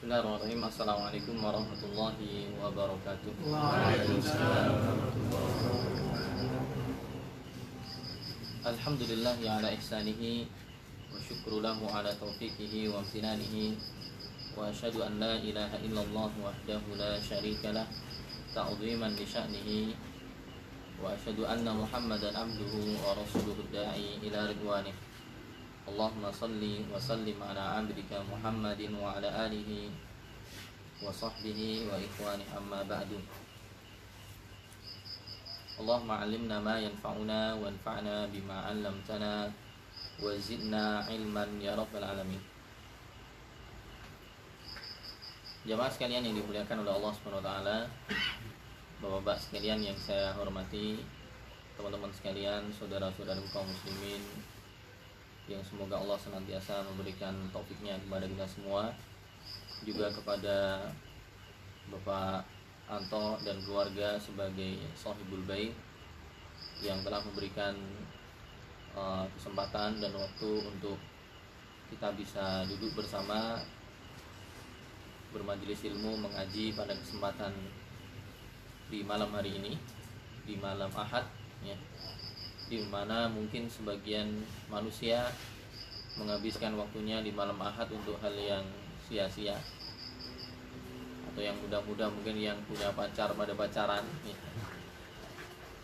Bismillahirrahmanirrahim. Assalamualaikum warahmatullahi wabarakatuh. Waalaikumsalam. Alhamdulillahi ala ihsanihi wa syukru lahu ala taufiqihi wa amtinanihi wa asyhadu an la ilaha illallah wahdahu la syarika lah ta'dhiman li sya'nihi wa asyhadu anna Muhammadan abduhu wa rasuluhu da'i ila ridwanih. Allahumma salli wa sallim ala abdika Muhammadin wa ala alihi wa sahbihi wa ikhwani amma ba'du. Allahumma 'allimna ma yanfa'una wa anfa'na bima 'allamtana wa zidna ilman ya rabbal alamin. Jamaah sekalian yang dimuliakan oleh Allah Subhanahu wa taala, Bapak-bapak sekalian yang saya hormati, teman-teman sekalian, saudara-saudara kaum muslimin, yang semoga Allah senantiasa memberikan taufiknya kepada kita semua, juga kepada Bapak Anto dan keluarga sebagai Shahibul Bait yang telah memberikan kesempatan dan waktu untuk kita bisa duduk bersama bermajelis ilmu mengaji pada kesempatan di malam hari ini, di malam Ahad ya, di mana mungkin sebagian manusia menghabiskan waktunya di malam Ahad untuk hal yang sia-sia, atau yang muda-muda mungkin yang punya pacar pada pacaran ya.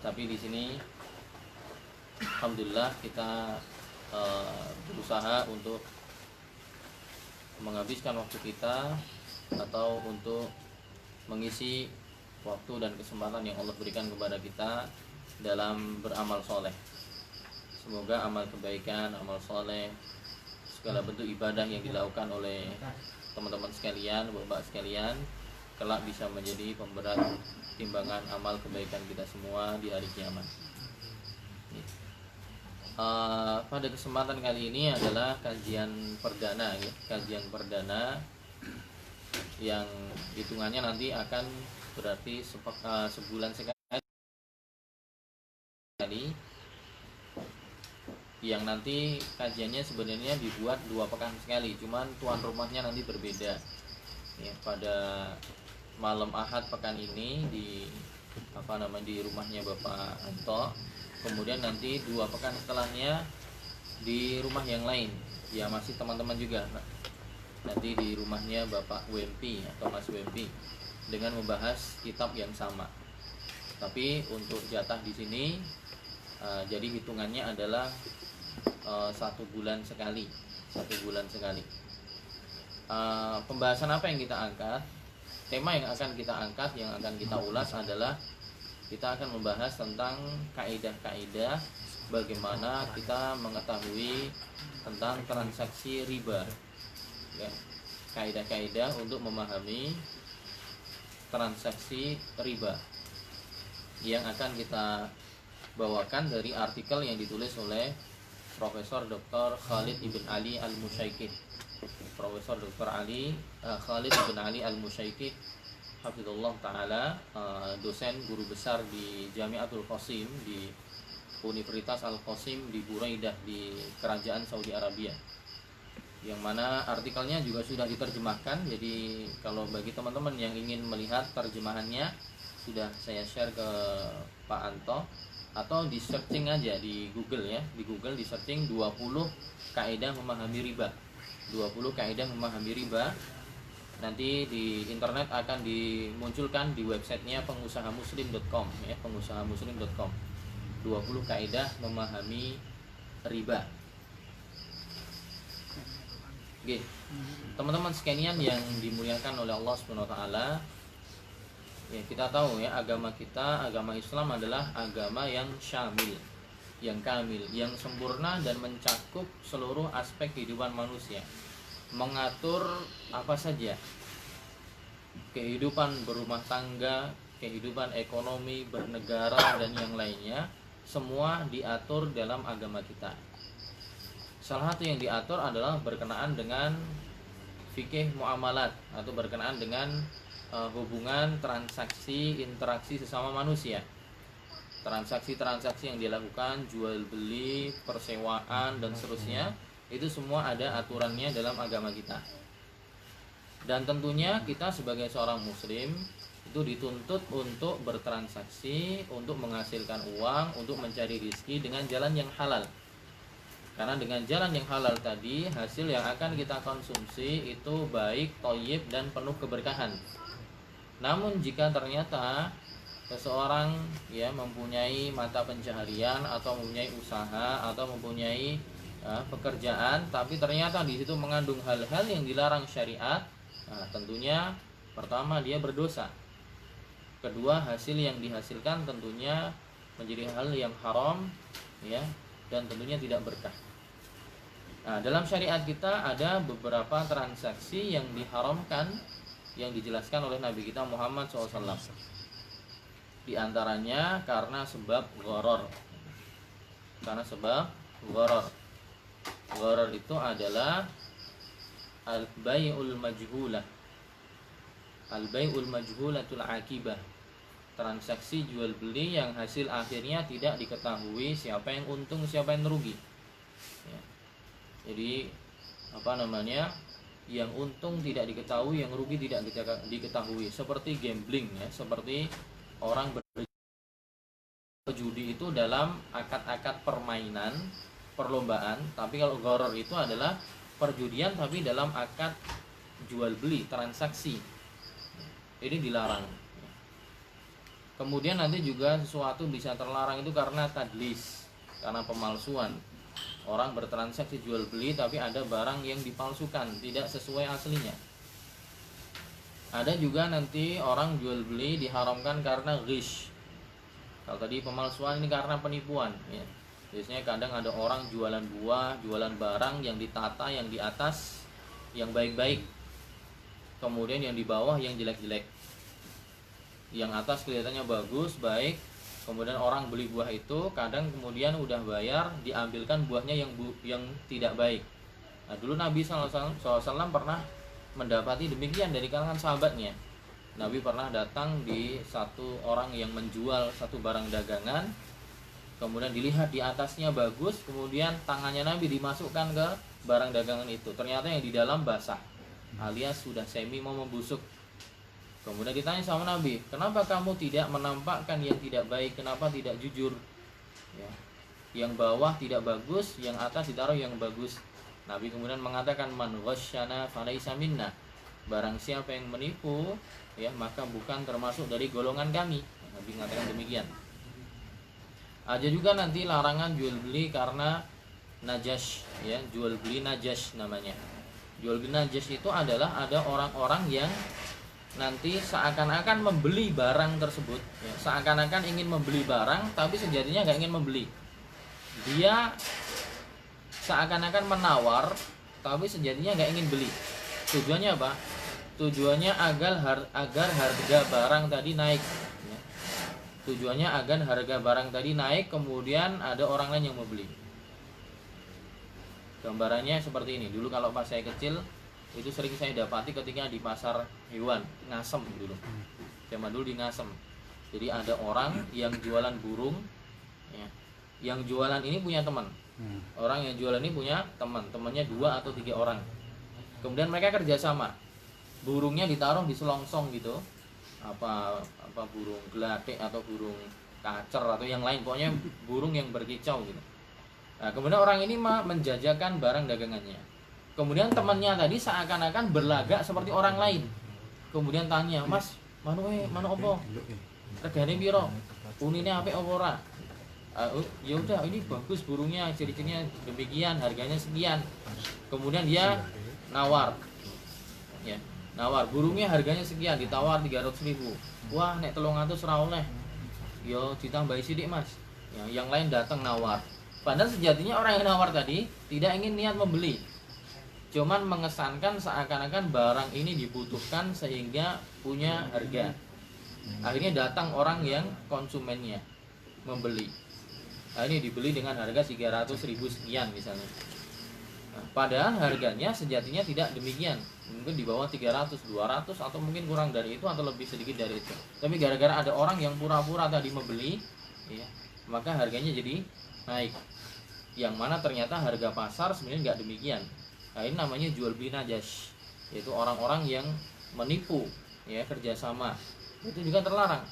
Tapi di sini alhamdulillah kita berusaha untuk menghabiskan waktu kita atau untuk mengisi waktu dan kesempatan yang Allah berikan kepada kita dalam beramal soleh. Semoga amal kebaikan, amal soleh, segala bentuk ibadah yang dilakukan oleh teman-teman sekalian, bapak sekalian, kelak bisa menjadi pemberat timbangan amal kebaikan kita semua di hari kiamat. Pada kesempatan kali ini adalah kajian perdana ya, kajian perdana yang hitungannya nanti akan berarti sebulan sekali, yang nanti kajiannya sebenarnya dibuat 2 pekan sekali, cuman tuan rumahnya nanti berbeda ya. Pada malam Ahad pekan ini di di rumahnya Bapak Anto, kemudian nanti 2 pekan setelahnya di rumah yang lain ya, masih teman-teman juga, nanti di rumahnya Bapak Wempi atau Mas Wempi dengan membahas kitab yang sama. Tapi untuk jatah di sini jadi hitungannya adalah 1 bulan sekali, 1 bulan sekali. Pembahasan apa yang kita angkat? Tema yang akan kita angkat, yang akan kita ulas adalah kita akan membahas tentang kaidah-kaidah bagaimana kita mengetahui tentang transaksi riba ya, kaidah-kaidah untuk memahami transaksi riba yang akan kita bawakan dari artikel yang ditulis oleh Profesor Dr. Khalid Ibn Ali Al-Musyaikih. Profesor Dr. Khalid Ibn Ali Al-Musyaikih hafizullah taala, dosen guru besar di Jami'atul Qasim di Universitas Al-Qasim di Buraidah di Kerajaan Saudi Arabia, yang mana artikelnya juga sudah diterjemahkan. Jadi kalau bagi teman-teman yang ingin melihat terjemahannya, sudah saya share ke Pak Anto, atau di searching aja di Google ya, di Google di searching 20 kaidah memahami riba, 20 kaidah memahami riba. Nanti di internet akan dimunculkan di websitenya pengusahamuslim.com ya, pengusahamuslim.com, 20 kaidah memahami riba. Oke, teman-teman sekalian yang dimuliakan oleh Allah Subhanahu wa taala, ya, kita tahu ya, agama kita, agama Islam adalah agama yang syamil, yang kamil, yang sempurna dan mencakup seluruh aspek kehidupan manusia. Mengatur apa saja, kehidupan berumah tangga, kehidupan ekonomi, bernegara dan yang lainnya, semua diatur dalam agama kita. Salah satu yang diatur adalah berkenaan dengan fikih muamalat, atau berkenaan dengan hubungan transaksi, interaksi sesama manusia. Transaksi-transaksi yang dilakukan, jual beli, persewaan dan seterusnya, itu semua ada aturannya dalam agama kita. Dan tentunya kita sebagai seorang muslim itu dituntut untuk bertransaksi, untuk menghasilkan uang, untuk mencari rezeki dengan jalan yang halal. Karena dengan jalan yang halal tadi, hasil yang akan kita konsumsi itu baik, thayyib, dan penuh keberkahan. Namun jika ternyata seseorang ya mempunyai mata pencaharian atau mempunyai usaha atau mempunyai pekerjaan, tapi ternyata di situ mengandung hal-hal yang dilarang syariat, tentunya pertama dia berdosa. Kedua, hasil yang dihasilkan tentunya menjadi hal yang haram ya, dan tentunya tidak berkah. Nah, dalam syariat kita ada beberapa transaksi yang diharamkan yang dijelaskan oleh Nabi kita Muhammad SAW. Di antaranya karena sebab gharar. Karena sebab gharar. Gharar itu adalah al-bai'ul majhulah. Al-bai'ul majhulatul akibah. Transaksi jual beli yang hasil akhirnya tidak diketahui siapa yang untung, siapa yang rugi. Ya. Jadi yang untung tidak diketahui, yang rugi tidak diketahui. Seperti gambling ya, seperti orang berjudi itu dalam akad-akad permainan, perlombaan. Tapi kalau gharar itu adalah perjudian tapi dalam akad jual beli, transaksi. Ini dilarang. Kemudian nanti juga sesuatu bisa terlarang itu karena tadlis, karena pemalsuan. Orang bertransaksi jual beli tapi ada barang yang dipalsukan, tidak sesuai aslinya. Ada juga nanti orang jual beli diharamkan karena ghish. Kalau tadi pemalsuan ini karena penipuan ya. Biasanya kadang ada orang jualan buah, jualan barang yang ditata, yang di atas yang baik-baik, kemudian yang di bawah yang jelek-jelek. Yang atas kelihatannya bagus, baik, kemudian orang beli buah itu, kadang kemudian udah bayar, diambilkan buahnya yang tidak baik. Nah, dulu Nabi SAW pernah mendapati demikian dari kalangan sahabatnya. Nabi pernah datang di satu orang yang menjual satu barang dagangan, kemudian dilihat di atasnya bagus, kemudian tangannya Nabi dimasukkan ke barang dagangan itu. Ternyata yang di dalam basah, alias sudah semi mau membusuk. Kemudian ditanya sama Nabi, kenapa kamu tidak menampakkan yang tidak baik, kenapa tidak jujur ya. Yang bawah tidak bagus, yang atas ditaruh yang bagus. Nabi kemudian mengatakan, man ghasyana falaysa minna. Barang siapa yang menipu ya, maka bukan termasuk dari golongan kami. Nabi mengatakan demikian. Ada juga nanti larangan jual beli karena najas ya, jual beli najas namanya. Jual beli najas itu adalah ada orang-orang yang nanti seakan-akan membeli barang tersebut ya, seakan-akan ingin membeli barang tapi sejatinya nggak ingin membeli. Dia seakan-akan menawar tapi sejatinya nggak ingin beli. Tujuannya apa? Tujuannya agar harga barang tadi naik ya. Tujuannya agar harga barang tadi naik, kemudian ada orang lain yang membeli. Gambarannya seperti ini. Dulu kalau pas saya kecil itu sering saya dapati ketika di pasar hewan Ngasem dulu. Zaman dulu di Ngasem. Jadi ada orang yang jualan burung ya. Yang jualan ini punya teman. Orang yang jualan ini punya teman, temannya 2 atau 3 orang. Kemudian mereka kerjasama. Burungnya ditaruh di selongsong gitu. Apa burung gelatik atau burung kacer atau yang lain, pokoknya burung yang berkicau gitu. Nah, kemudian orang ini menjajakan barang dagangannya. Kemudian temannya tadi seakan-akan berlagak seperti orang lain. Kemudian tanya, "Mas, mana opo? Regane piro? Unine apik apa ora?" Ya udah, ini bagus burungnya, ciri-cirinya demikian, harganya sekian. Kemudian dia nawar. Ya, nawar burungnya harganya sekian, ditawar 300.000. Wah, nek 300 ora oleh. Yo ditambahi sithik, Mas. Ya, yang lain datang nawar. Padahal sejatinya orang yang nawar tadi tidak ingin niat membeli. Cuman mengesankan seakan-akan barang ini dibutuhkan sehingga punya harga. Akhirnya datang orang yang konsumennya membeli. Nah, ini dibeli dengan harga 300.000 sekian misalnya. Nah, padahal harganya sejatinya tidak demikian. Mungkin di bawah 300, 200 atau mungkin kurang dari itu atau lebih sedikit dari itu. Tapi gara-gara ada orang yang pura-pura tadi membeli, ya, maka harganya jadi naik. Yang mana ternyata harga pasar sebenarnya nggak demikian. Nah, ini namanya jual beli najas. yaitu orang-orang yang menipu, ya, kerjasama, itu juga terlarang.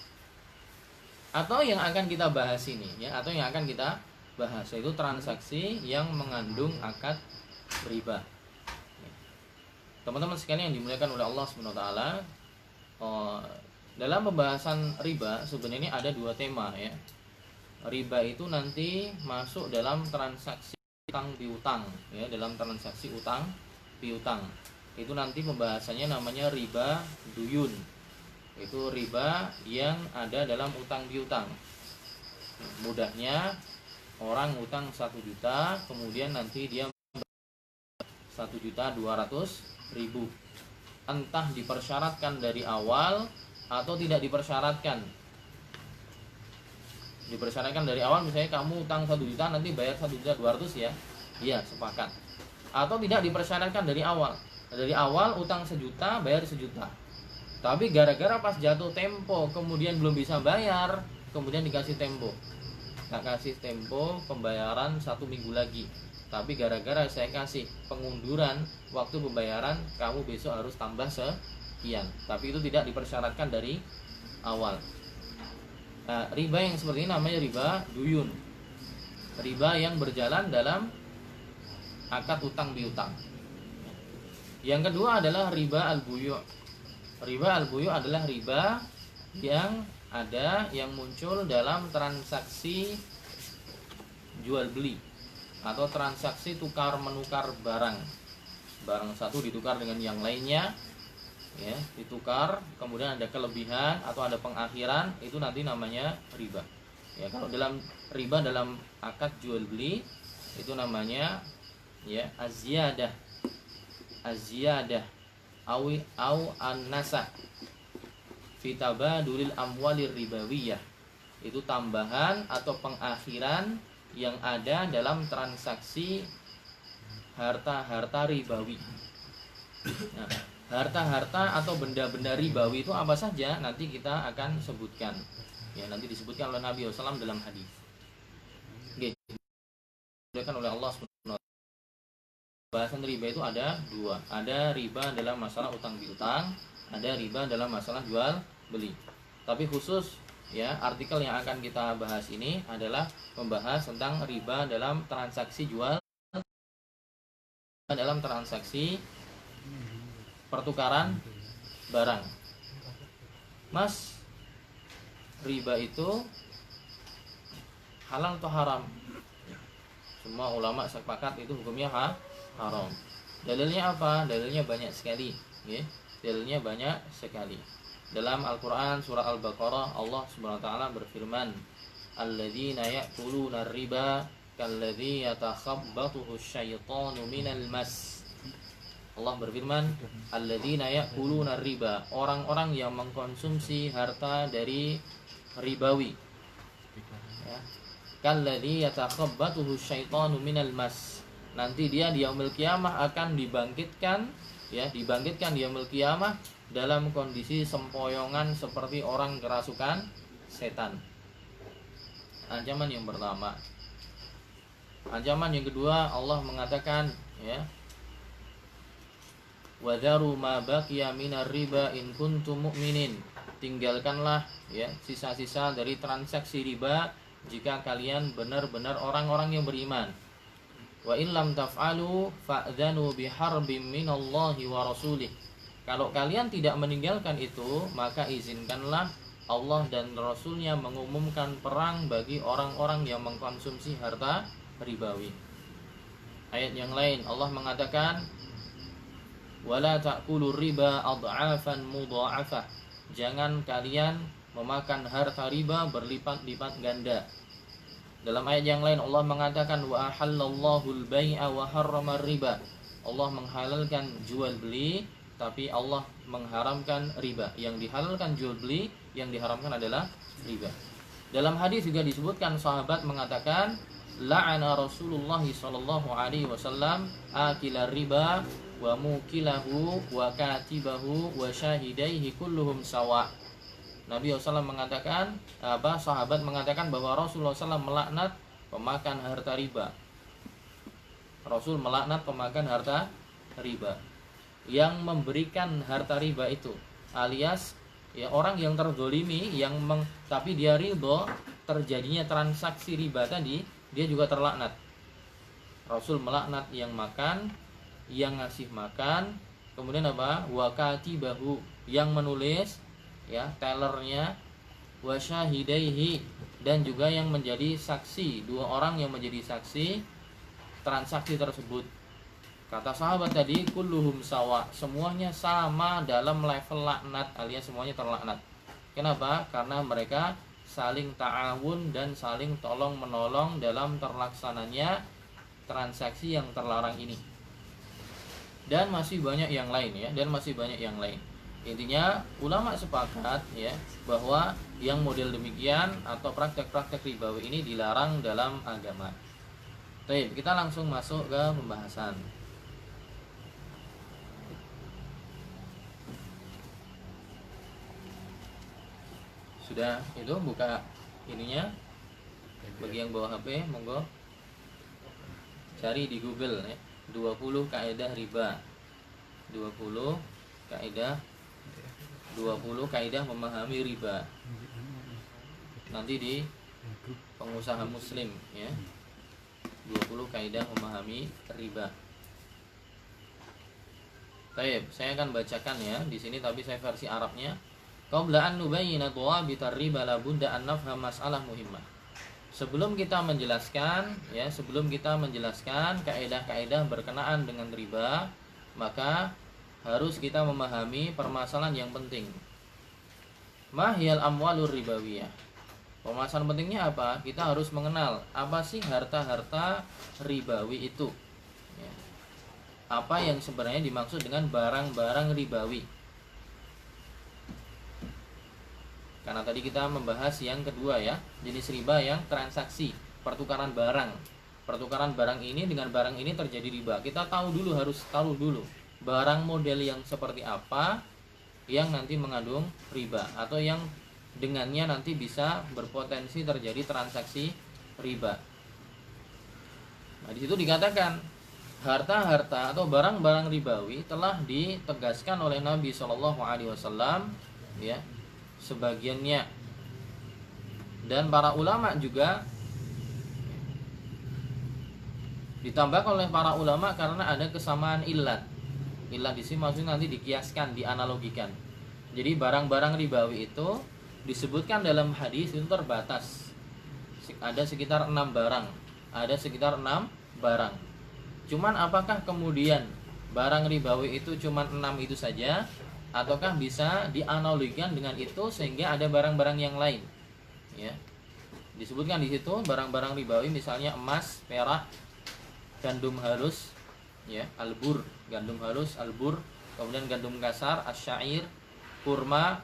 Atau yang akan kita bahas ini, ya, atau yang akan kita bahas yaitu transaksi yang mengandung akad riba. Teman-teman sekalian yang dimuliakan oleh Allah Subhanahu wa taala, dalam pembahasan riba sebenarnya ada dua tema, ya. Riba itu nanti masuk dalam transaksi utang piutang, ya, dalam transaksi utang piutang. Itu nanti pembahasannya namanya riba duyun. Itu riba yang ada dalam utang piutang. Mudahnya orang utang 1 juta, kemudian nanti dia 1.200.000. Entah dipersyaratkan dari awal atau tidak dipersyaratkan. Dipersyaratkan dari awal, misalnya kamu utang 1 juta nanti bayar 1.200.000 ya. Iya, sepakat. Atau tidak dipersyaratkan dari awal. Dari awal utang 1 juta, bayar 1 juta. Tapi gara-gara pas jatuh tempo kemudian belum bisa bayar, kemudian dikasih tempo. Tak kasih tempo pembayaran 1 minggu lagi. Tapi gara-gara saya kasih pengunduran waktu pembayaran, kamu besok harus tambah sekian. Tapi itu tidak dipersyaratkan dari awal. Nah, riba yang seperti ini namanya riba duyun. Riba yang berjalan dalam akad utang piutang. Yang kedua adalah riba al-buyu'. Riba al-buyu' adalah riba yang ada yang muncul dalam transaksi jual beli atau transaksi tukar menukar barang. Barang satu ditukar dengan yang lainnya, ya, ditukar, kemudian ada kelebihan atau ada pengakhiran, itu nanti namanya riba. Ya, kalau dalam riba dalam akad jual beli itu namanya, ya, az-ziyadah. Az-ziyadah au an-nasa fi tabadulil amwalir ribawiyah. Itu tambahan atau pengakhiran yang ada dalam transaksi harta-harta ribawi. Nah, harta-harta atau benda-benda ribawi itu apa saja nanti kita akan sebutkan. Ya, nanti disebutkan oleh Nabi SAW dalam hadis. Oke. Disebutkan oleh Allah SWT. Bahasan riba itu ada dua. Ada riba dalam masalah utang piutang, ada riba dalam masalah jual beli. Tapi khusus, ya, artikel yang akan kita bahas ini adalah membahas tentang riba dalam transaksi jual, dalam transaksi pertukaran barang. Mas, riba itu halal atau haram? Semua ulama sepakat itu hukumnya haram. Dalilnya apa? Dalilnya banyak sekali, ya. Dalilnya banyak sekali. Dalam Al-Qur'an surah Al-Baqarah Allah Subhanahu wa taala berfirman, "Alladzina ya'kuluna riba kalladzi yatakhabbathu asyaitanu minal mas." Allah berfirman, "Alladzina ya'kuluna riba," orang-orang yang mengkonsumsi harta dari ribawi. Ya. Kalladzi yatakhabbathu asyaitanu minal mas. Nanti dia di yaumil qiyamah akan dibangkitkan, ya, dibangkitkan di yaumil qiyamah dalam kondisi sempoyongan seperti orang kerasukan setan. Ancaman yang pertama. Ancaman yang kedua, Allah mengatakan, ya, "Wadharu ma baqiya minar riba in kuntum mu'minin." Tinggalkanlah, ya, sisa-sisa dari transaksi riba jika kalian benar-benar orang-orang yang beriman. Wa in lam taf'alu fa'dhanu biharbim minallahi wa rasulih. Kalau kalian tidak meninggalkan itu, maka izinkanlah Allah dan Rasulnya mengumumkan perang bagi orang-orang yang mengkonsumsi harta ribawi. Ayat yang lain Allah mengatakan, "Wala ta'kulu riba ad'afan mudha'afah." Jangan kalian memakan harta riba berlipat-lipat ganda. Dalam ayat yang lain Allah mengatakan, "Wa ahallallahu al-bai'a wa harrama riba." Allah menghalalkan jual beli, tapi Allah mengharamkan riba. Yang dihalalkan jual beli, yang diharamkan adalah riba. Dalam hadis juga disebutkan sahabat mengatakan, "La'ana Rasulullah sallallahu alaihi wasallam akila riba wa mukilahu wa katibahu wa syahidaihi kulluhum sawa." Nabi SAW mengatakan, sahabat mengatakan bahwa Rasulullah SAW melaknat pemakan harta riba. Rasul melaknat pemakan harta riba. yang memberikan harta riba itu, alias ya orang yang terzolimi tapi dia ridho terjadinya transaksi riba tadi, dia juga terlaknat. Rasul melaknat yang makan, yang ngasih makan, kemudian apa? Wa katibahu, yang menulis, ya, tellernya, wa syahidaihi, dan juga yang menjadi saksi, dua orang yang menjadi saksi transaksi tersebut. Kata sahabat tadi, kulluhum sawa, semuanya sama dalam level laknat, alias semuanya terlaknat. Kenapa? Karena mereka saling ta'awun dan saling tolong menolong dalam terlaksananya transaksi yang terlarang ini. Dan masih banyak yang lain, ya, dan masih banyak yang lain. Intinya ulama sepakat, ya, bahwa yang model demikian atau praktek-praktek ribawi ini dilarang dalam agama. Baik, kita langsung masuk ke pembahasan. Sudah itu buka ininya. Bagi yang bawa HP, monggo cari di Google, ya, 20 kaidah riba. 20 kaidah memahami riba. Nanti di pengusaha muslim, ya. 20 kaidah memahami riba. Baik, saya akan bacakan, ya, di sini, tapi saya versi Arabnya. Qabla an nubayyina dhawabitar riba la budda an nafham mas'alah muhimmah. Sebelum kita menjelaskan kaidah-kaidah berkenaan dengan riba, maka harus kita memahami permasalahan yang penting. Mahiyal amwalur ribawiyah. Permasalahan pentingnya apa? Kita harus mengenal apa sih harta-harta ribawi itu, ya. Apa yang sebenarnya dimaksud dengan barang-barang ribawi. Karena tadi kita membahas yang kedua, ya, jenis riba yang transaksi, pertukaran barang. Pertukaran barang ini dengan barang ini terjadi riba. Kita harus tahu dulu barang model yang seperti apa yang nanti mengandung riba, atau yang dengannya nanti bisa berpotensi terjadi transaksi riba. Nah, di situ dikatakan harta-harta atau barang-barang ribawi telah ditegaskan oleh Nabi SAW, ya, sebagiannya, dan para ulama juga ditambahkan oleh para ulama karena ada kesamaan ilat. Ilat di sini maksudnya nanti dikiaskan, dianalogikan. Jadi barang-barang ribawi itu disebutkan dalam hadis itu terbatas. Ada sekitar 6 barang. Cuman apakah kemudian barang ribawi itu cuman 6 itu saja, ataukah bisa dianalogikan dengan itu sehingga ada barang-barang yang lain, ya. Disebutkan di situ barang-barang ribawi misalnya emas, perak, gandum halus, ya, albur, gandum halus, albur, kemudian gandum kasar, asyair, kurma,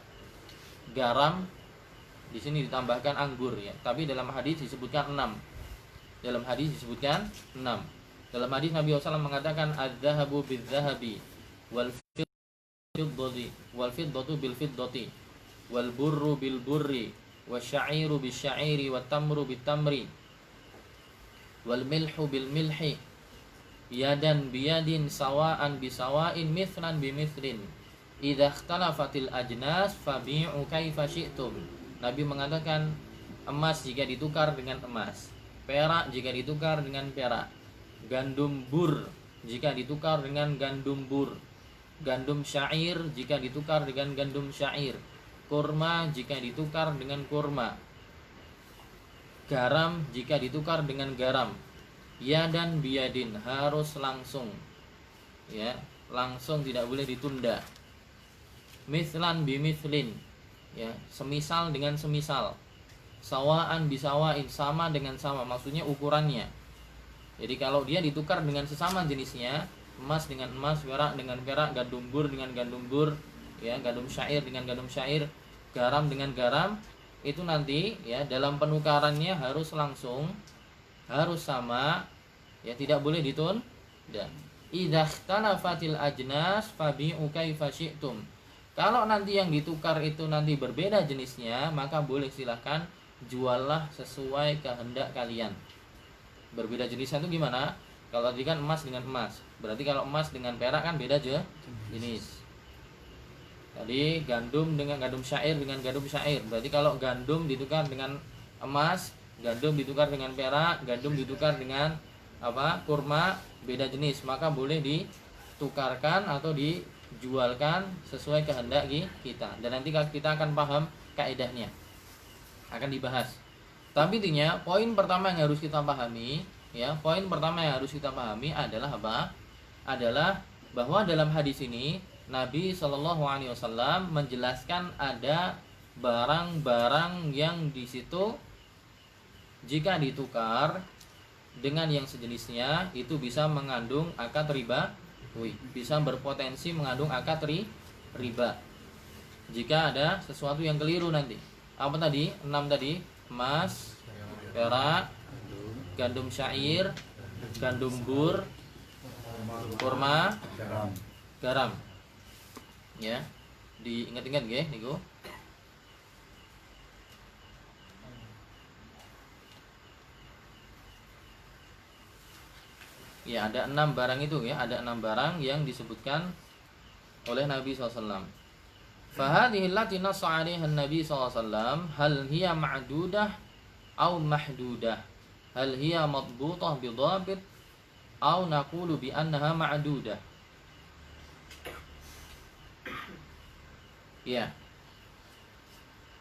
garam. Di sini ditambahkan anggur, ya. Tapi dalam hadis disebutkan 6. Dalam hadis Nabi SAW mengatakan adz-dzahabu bidz-dzahabi wal fiddatu bil fiddati wal burru bil burri wasyairu bis syairi wat tamru bit tamri wal milhu bil milhi yadan biyadin sawaan bisawain mithlan bimithlin idza ikhtalafatil ajnas fabi'u kaifa syi'tum. Nabi mengatakan emas jika ditukar dengan emas, perak jika ditukar dengan perak, gandum bur jika ditukar dengan gandum bur, gandum syair jika ditukar dengan gandum syair, kurma jika ditukar dengan kurma, garam jika ditukar dengan garam. Ya dan biyadin, harus langsung, ya, langsung, tidak boleh ditunda. Mithlan bimithlin, ya, semisal dengan semisal. Sawaan bisawain, sama dengan sama, maksudnya ukurannya. Jadi kalau dia ditukar dengan sesama jenisnya, emas dengan emas, perak dengan perak, gandum bur dengan gandum bur, ya, gandum syair dengan gandum syair, garam dengan garam, itu nanti, ya, dalam penukarannya harus langsung, harus sama, ya, tidak boleh ditunda. Idza ikhtalafatil ajnas fabi'u kaifa syi'tum. Kalau nanti yang ditukar itu nanti berbeda jenisnya, maka boleh silahkan juallah sesuai kehendak kalian. Berbeda jenisnya itu gimana? Kalau tadi kan emas dengan emas, berarti kalau emas dengan perak kan beda aja jenis. Tadi gandum dengan gandum syair dengan gandum syair, berarti kalau gandum ditukar dengan emas, gandum ditukar dengan perak, gandum ditukar dengan kurma, beda jenis, maka boleh ditukarkan atau dijualkan sesuai kehendak kita. Dan nanti kita akan paham kaidahnya, akan dibahas. Tapi intinya poin pertama yang harus kita pahami, ya, poin pertama yang harus kita pahami adalah apa? Adalah bahwa dalam hadis ini Nabi Shallallahu Alaihi Wasallam menjelaskan ada barang-barang yang di situ jika ditukar dengan yang sejenisnya itu bisa mengandung akad riba, bisa berpotensi mengandung akad riba. Jika ada sesuatu yang keliru nanti. Apa tadi? 6 tadi, emas, perak, gandum syair, gandum bur, kurma, garam. Ya, diingat-ingat nggih niku. Ya, ada 6 barang itu ya, ada 6 barang yang disebutkan oleh Nabi SAW. Fahadhihi allati nassa 'alaiha Nabi SAW hal hiya ma'dudah aw mahdudah? Hal hiya madbutah bi dhabit aw naqulu bi annaha ma'dudah? Ya.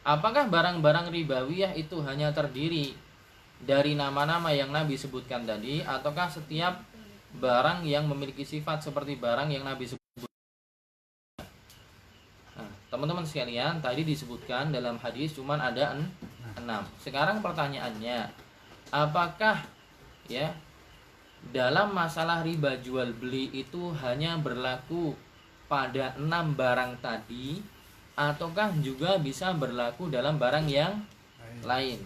Apakah barang-barang ribawiyah itu hanya terdiri dari nama-nama yang Nabi sebutkan tadi, ataukah setiap barang yang memiliki sifat seperti barang yang Nabi sebutkan? Nah, teman-teman sekalian, tadi disebutkan dalam hadis cuman ada 6. Sekarang pertanyaannya, apakah ya dalam masalah riba jual beli itu hanya berlaku pada 6 barang tadi, ataukah juga bisa berlaku dalam barang yang lain?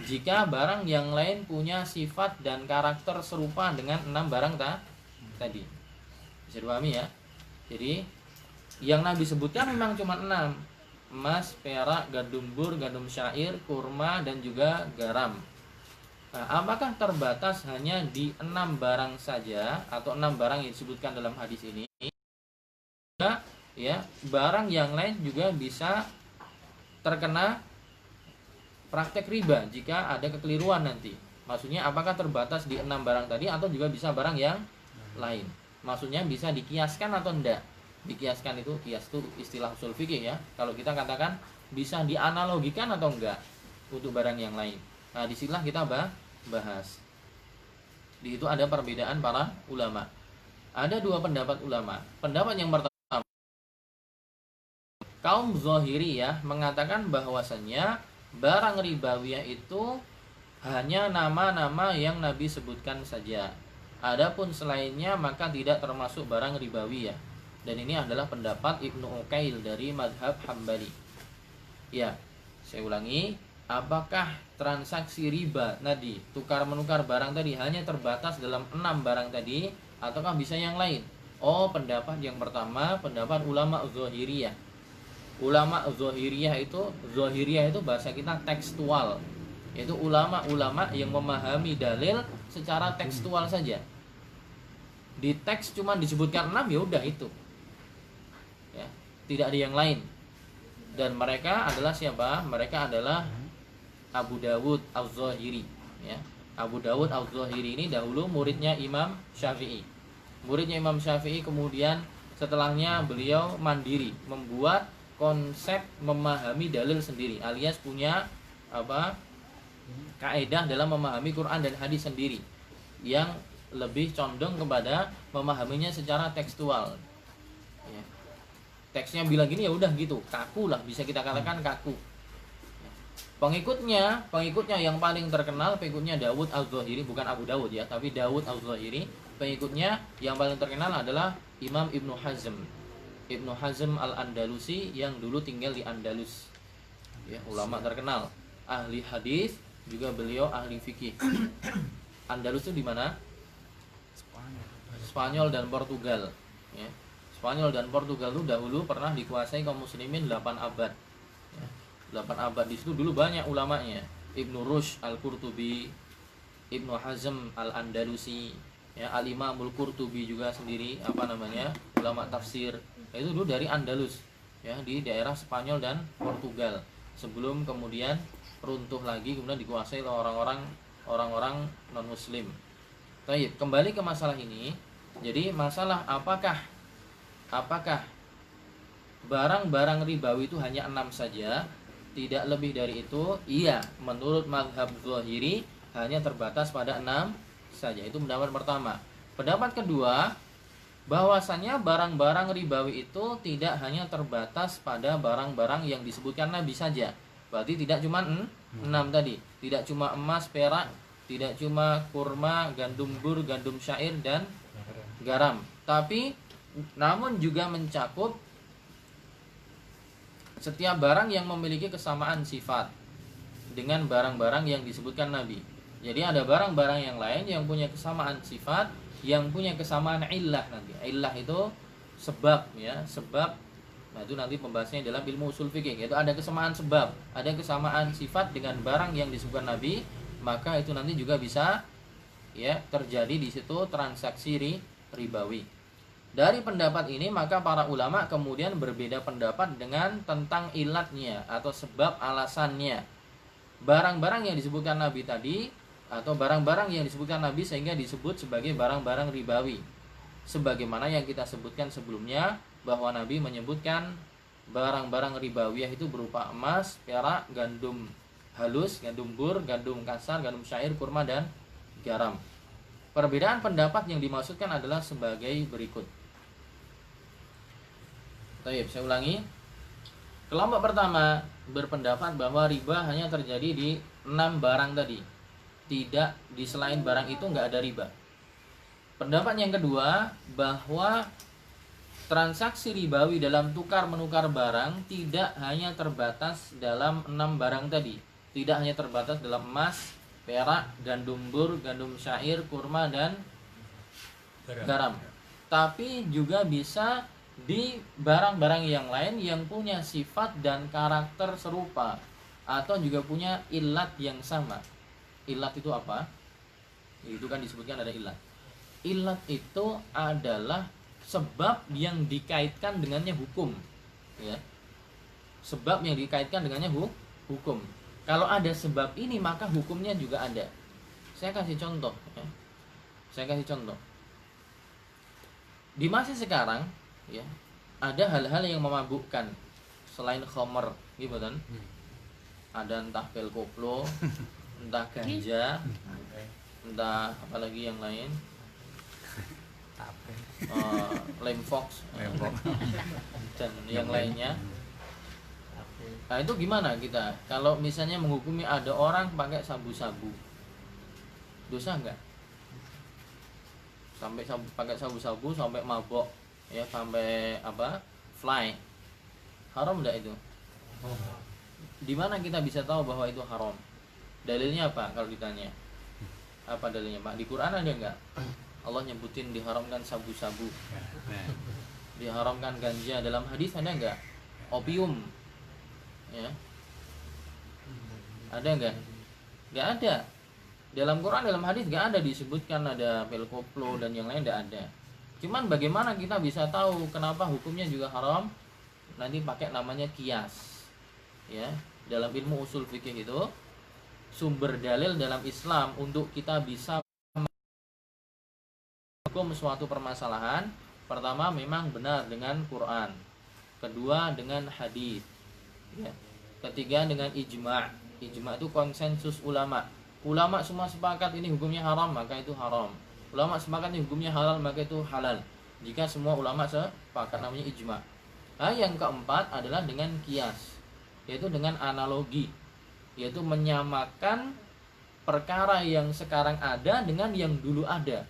Jika barang yang lain punya sifat dan karakter serupa dengan 6 barang tadi. Bisa dipahami ya? Jadi yang Nabi sebutkan memang cuma 6. Emas, perak, gandum bur, gandum syair, kurma, dan juga garam. Nah, apakah terbatas hanya di 6 barang saja atau 6 barang yang disebutkan dalam hadis ini? Ya, barang yang lain juga bisa terkena praktek riba jika ada kekeliruan nanti. Maksudnya apakah terbatas di 6 barang tadi atau juga bisa barang yang lain? Maksudnya bisa dikiaskan atau enggak? Dikiaskan itu, kias itu istilah usul fikih ya. Kalau kita katakan bisa dianalogikan atau enggak untuk barang yang lain. Nah, disinilah kita bahas. Di situ ada perbedaan para ulama. Ada 2 pendapat ulama. Pendapat yang pertama, kaum Zahiriyah mengatakan bahwasannya barang ribawiyah itu hanya nama-nama yang Nabi sebutkan saja. Adapun selainnya maka tidak termasuk barang ribawiyah. Dan ini adalah pendapat Ibnu Uqail dari mazhab Hambali. Ya, saya ulangi, apakah transaksi riba tadi, tukar menukar barang tadi hanya terbatas dalam 6 barang tadi ataukah bisa yang lain? Oh, pendapat yang pertama, pendapat ulama Zahiriyah. Ulama Zahiriyah itu bahasa kita tekstual, yaitu ulama-ulama yang memahami dalil secara tekstual saja. Di teks cuma disebutkan 6, ya udah itu. Ya, tidak ada yang lain. Dan mereka adalah siapa? Mereka adalah Abu Dawud Az-Zahiri, ya. Abu Dawud Az-Zahiri ini dahulu muridnya Imam Syafi'i. Muridnya Imam Syafi'i, kemudian setelahnya beliau mandiri membuat konsep memahami dalil sendiri, alias punya kaidah dalam memahami Quran dan hadis sendiri yang lebih condong kepada memahaminya secara tekstual. Ya. Teksnya bilang gini ya udah gitu, kaku lah, bisa kita katakan kaku. Pengikutnya yang paling terkenal pengikutnya Dawud Az-Zahiri, bukan Abu Dawud ya, tapi Dawud Az-Zahiri. Pengikutnya yang paling terkenal adalah Imam Ibnu Hazm Al-Andalusi yang dulu tinggal di Andalus. Ya, ulama terkenal, ahli hadis, juga beliau ahli fikih. Andalus itu di mana? Spanyol dan Portugal. Ya. Spanyol dan Portugal itu dahulu pernah dikuasai kaum muslimin 8 abad. Ya. 8 abad di situ dulu banyak ulamanya. Ibnu Rushd Al-Qurtubi, Ibnu Hazm Al-Andalusi, Ya, Al-Imamul Qurtubi juga sendiri ulama tafsir. Itu dulu dari Andalus, ya, di daerah Spanyol dan Portugal. Sebelum kemudian runtuh lagi, kemudian dikuasai oleh orang-orang non muslim. Baik, kembali ke masalah ini. Jadi masalah apakah barang-barang ribawi itu hanya 6 saja, tidak lebih dari itu? Iya, menurut mazhab Zahiri hanya terbatas pada 6 saja. Itu pendapat pertama. Pendapat kedua, bahwasannya barang-barang ribawi itu tidak hanya terbatas pada barang-barang yang disebutkan Nabi saja. Berarti tidak cuma 6 tadi, tidak cuma emas, perak, tidak cuma kurma, gandum bur, gandum syair dan garam, tapi namun juga mencakup setiap barang yang memiliki kesamaan sifat dengan barang-barang yang disebutkan Nabi. Jadi ada barang-barang yang lain yang punya kesamaan sifat, yang punya kesamaan illah nanti. Illah itu sebab, ya, sebab. Nah, itu nanti pembahasannya dalam ilmu usul fikih, yaitu ada kesamaan sebab, ada kesamaan sifat dengan barang yang disebutkan Nabi, maka itu nanti juga bisa, ya, terjadi di situ transaksi ribawi. Dari pendapat ini maka para ulama kemudian berbeda pendapat dengan tentang ilatnya atau sebab alasannya. Barang-barang yang disebutkan Nabi tadi atau barang-barang yang disebutkan Nabi sehingga disebut sebagai barang-barang ribawi. Sebagaimana yang kita sebutkan sebelumnya bahwa Nabi menyebutkan barang-barang ribawiyah itu berupa emas, perak, gandum halus, gandum bur, gandum kasar, gandum syair, kurma dan garam. Perbedaan pendapat yang dimaksudkan adalah sebagai berikut. Baik, saya ulangi. Kelompok pertama berpendapat bahwa riba hanya terjadi di 6 barang tadi. Tidak, di selain barang itu nggak ada riba. Pendapat yang kedua bahwa transaksi ribawi dalam tukar menukar barang tidak hanya terbatas dalam 6 barang tadi. Tidak hanya terbatas dalam emas, perak, gandum bur, gandum syair, kurma dan garam. Tapi juga bisa di barang-barang yang lain yang punya sifat dan karakter serupa atau juga punya ilat yang sama. Ilat itu apa? Itu kan disebutkan ada ilat. Ilat itu adalah sebab yang dikaitkan dengannya hukum, ya. Sebab yang dikaitkan dengannya hukum. Kalau ada sebab ini maka hukumnya juga ada. Saya kasih contoh, ya. Di masa sekarang, ya, ada hal-hal yang memabukkan selain khamr, gitu kan? Ada entah pil koplo, entah ganja, entah apalagi yang lain, lemfox, dan yang lainnya. Nah, itu gimana kita kalau misalnya menghukumi ada orang pakai sabu-sabu, dosa enggak? Sampai pakai sabu-sabu sampai mabok, ya, sampai fly, haram enggak itu? Di mana kita bisa tahu bahwa itu haram? Dalilnya apa kalau ditanya? Apa dalilnya, Pak? Di Quran ada enggak? Allah nyebutin diharamkan sabu-sabu, diharamkan ganja. Dalam hadis ada enggak? Opium, ya, ada enggak? Enggak ada. Dalam Quran, dalam hadis enggak ada disebutkan ada pil koplo dan yang lain, enggak ada. Cuman bagaimana kita bisa tahu kenapa hukumnya juga haram? Nanti pakai namanya kias, ya. Dalam ilmu usul fikih itu sumber dalil dalam Islam untuk kita bisa hukum suatu permasalahan. Pertama memang benar dengan Quran, kedua dengan hadis, ya. Ketiga dengan ijma'. Ijma' itu konsensus ulama. Ulama semua sepakat ini hukumnya haram, maka itu haram. Ulama sepakat ini hukumnya halal, maka itu halal. Jika semua ulama sepakat, namanya ijma'. Nah, yang keempat adalah dengan kias, yaitu dengan analogi, yaitu menyamakan perkara yang sekarang ada dengan yang dulu ada.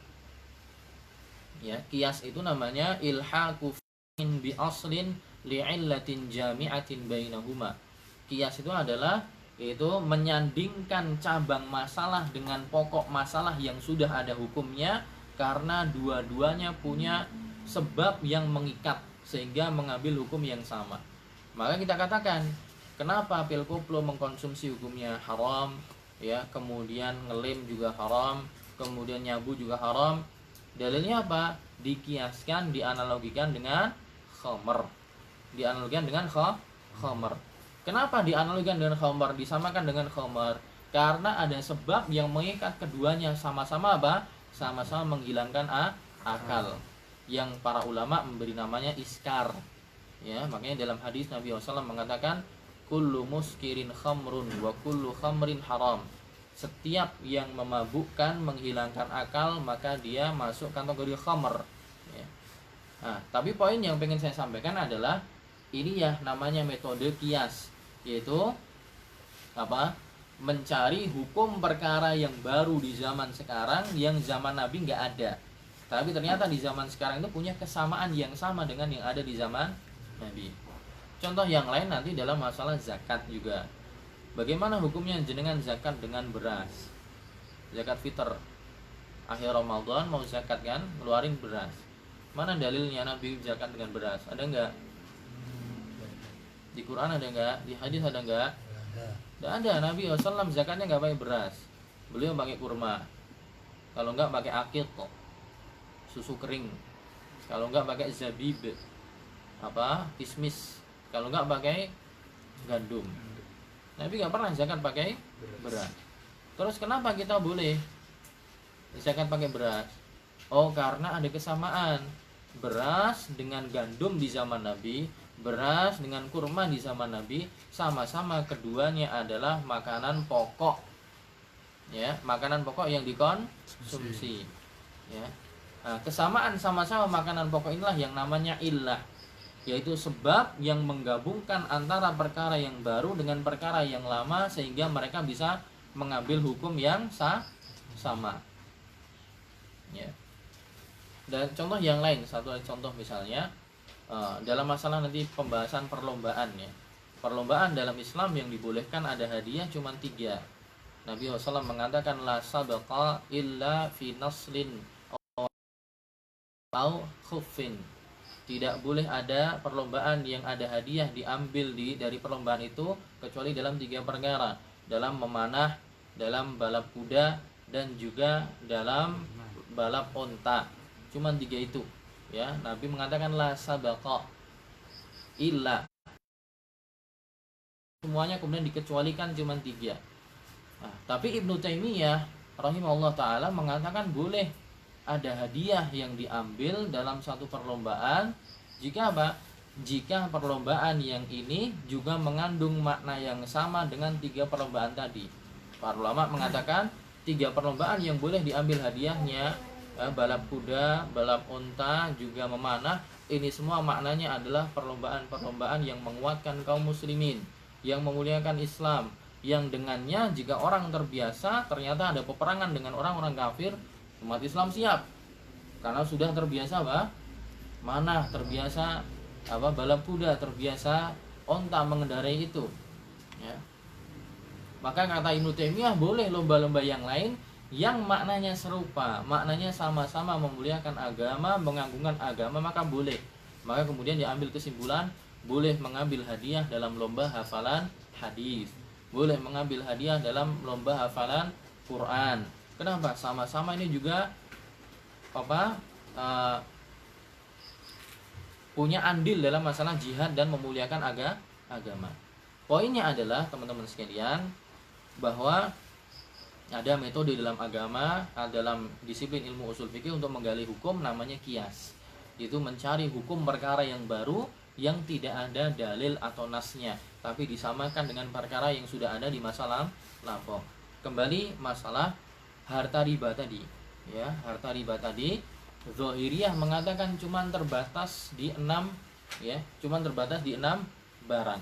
Ya, kias itu namanya ilhaqu bi aslin li'illatin jami'atin bainahuma. Kias itu adalah menyandingkan cabang masalah dengan pokok masalah yang sudah ada hukumnya karena dua-duanya punya sebab yang mengikat sehingga mengambil hukum yang sama. Maka kita katakan, kenapa pil koplo mengkonsumsi hukumnya haram, ya, kemudian ngelem juga haram, kemudian nyabu juga haram. Dalilnya apa? Dikiaskan, dianalogikan dengan khamr. Dianalogikan dengan khamr. Kenapa dianalogikan dengan khamr, disamakan dengan khamr? Karena ada sebab yang mengikat keduanya, sama-sama apa? Sama-sama menghilangkan akal. Yang para ulama memberi namanya iskar. Ya, makanya dalam hadis Nabi SAW mengatakan kullu muskirin khamrun wa kullu khamrin haram. Setiap yang memabukkan, menghilangkan akal, maka dia masuk kategori khamr. Ya. Nah, tapi poin yang pengen saya sampaikan adalah ini ya namanya metode kias, yaitu apa? Mencari hukum perkara yang baru di zaman sekarang yang zaman Nabi nggak ada. Tapi ternyata di zaman sekarang itu punya kesamaan yang sama dengan yang ada di zaman Nabi. Contoh yang lain nanti dalam masalah zakat juga. Bagaimana hukumnya jenengan zakat dengan beras? Zakat fitr. Akhir Ramadan mau zakat kan, ngeluarin beras. Mana dalilnya Nabi zakat dengan beras? Ada enggak? Di Quran ada enggak? Di hadis ada enggak? Tidak ada. Nabi SAW zakatnya enggak pakai beras. Beliau pakai kurma. Kalau enggak pakai akid kok. Susu kering. Kalau enggak pakai zabib. Kismis. Kalau enggak pakai gandum. Nabi nggak pernah zakat pakai beras. Terus kenapa kita boleh zakat pakai beras? Oh, karena ada kesamaan beras dengan gandum di zaman Nabi, beras dengan kurma di zaman Nabi, sama-sama keduanya adalah makanan pokok. Ya, makanan pokok yang dikonsumsi. Ya. Nah, kesamaan sama-sama makanan pokok inilah yang namanya illah, yaitu sebab yang menggabungkan antara perkara yang baru dengan perkara yang lama sehingga mereka bisa mengambil hukum yang sama. Ya. Dan contoh yang lain, satu contoh misalnya dalam masalah nanti pembahasan perlombaan ya. Perlombaan dalam Islam yang dibolehkan ada hadiah cuma 3. Nabi SAW mengatakan la sabaqa illa fi naslin au khuffin. Tidak boleh ada perlombaan yang ada hadiah diambil dari perlombaan itu kecuali dalam 3 perkara. Dalam memanah, dalam balap kuda, dan juga dalam balap onta. Cuma 3 itu. Ya, Nabi mengatakan la sabaqa illa. Semuanya kemudian dikecualikan cuma 3. Nah, tapi Ibnu Taimiyah rahimahullah taala mengatakan boleh ada hadiah yang diambil dalam satu perlombaan jika apa? Jika perlombaan yang ini juga mengandung makna yang sama dengan 3 perlombaan tadi. Para ulama mengatakan 3 perlombaan yang boleh diambil hadiahnya, balap kuda, balap unta, juga memanah, ini semua maknanya adalah perlombaan-perlombaan yang menguatkan kaum muslimin, yang memuliakan Islam, yang dengannya jika orang terbiasa ternyata ada peperangan dengan orang-orang kafir, umat Islam siap karena sudah terbiasa manah, terbiasa balap kuda, terbiasa onta mengendarai itu ya. Maka kata Ibnu Taimiyah boleh lomba-lomba yang lain yang maknanya serupa, maknanya sama-sama memuliakan agama, mengagungkan agama, maka boleh. Maka kemudian diambil kesimpulan boleh mengambil hadiah dalam lomba hafalan hadis, boleh mengambil hadiah dalam lomba hafalan Quran. Kenapa? Sama-sama ini juga punya andil dalam masalah jihad dan memuliakan agama. Poinnya adalah teman-teman sekalian bahwa ada metode dalam agama, dalam disiplin ilmu usul fikih untuk menggali hukum namanya kias. Itu mencari hukum perkara yang baru yang tidak ada dalil atau nasnya, tapi disamakan dengan perkara yang sudah ada di masa lampau. Kembali masalah harta riba tadi, ya, harta riba tadi, Zahiriyah mengatakan cuman terbatas di 6, ya, cuman terbatas di 6 barang.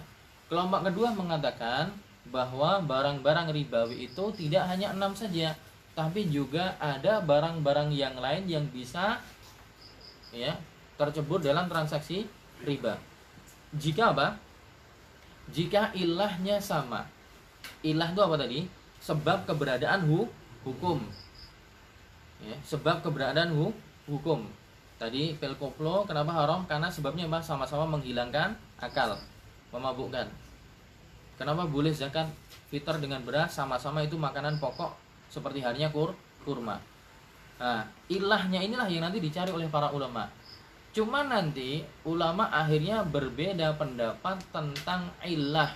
Kelompok kedua mengatakan bahwa barang-barang ribawi itu tidak hanya 6 saja, tapi juga ada barang-barang yang lain yang bisa ya tercebur dalam transaksi riba. Jika apa? Jika ilahnya sama. Ilah itu apa tadi? Sebab keberadaan hukum. Ya, sebab keberadaan hukum. Tadi pil koplo kenapa haram? Karena sebabnya apa? Sama-sama menghilangkan akal, memabukkan. Kenapa boleh zakat fitr dengan beras? Sama-sama itu makanan pokok seperti halnya kurma. Nah, ilahnya inilah yang nanti dicari oleh para ulama. Cuma nanti ulama akhirnya berbeda pendapat tentang ilah